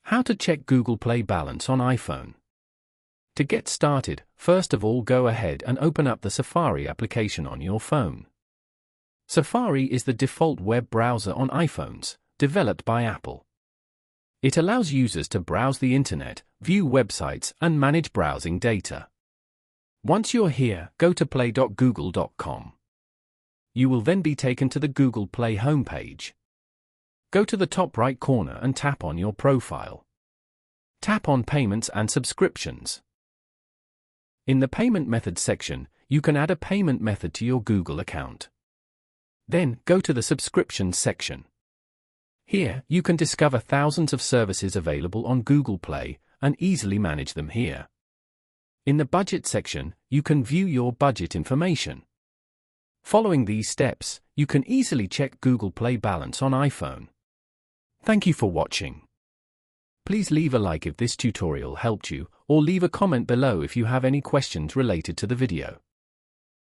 How to check Google Play balance on iPhone. To get started, first of all go ahead and open up the Safari application on your phone. Safari is the default web browser on iPhones, developed by Apple. It allows users to browse the internet, view websites, and manage browsing data. Once you're here, go to play.google.com. You will then be taken to the Google Play homepage. Go to the top right corner and tap on your profile. Tap on Payments and Subscriptions. In the Payment Methods section, you can add a payment method to your Google account. Then, go to the Subscriptions section. Here, you can discover thousands of services available on Google Play and easily manage them here. In the Budget section, you can view your budget information. Following these steps, you can easily check Google Play balance on iPhone. Thank you for watching. Please leave a like if this tutorial helped you, or leave a comment below if you have any questions related to the video.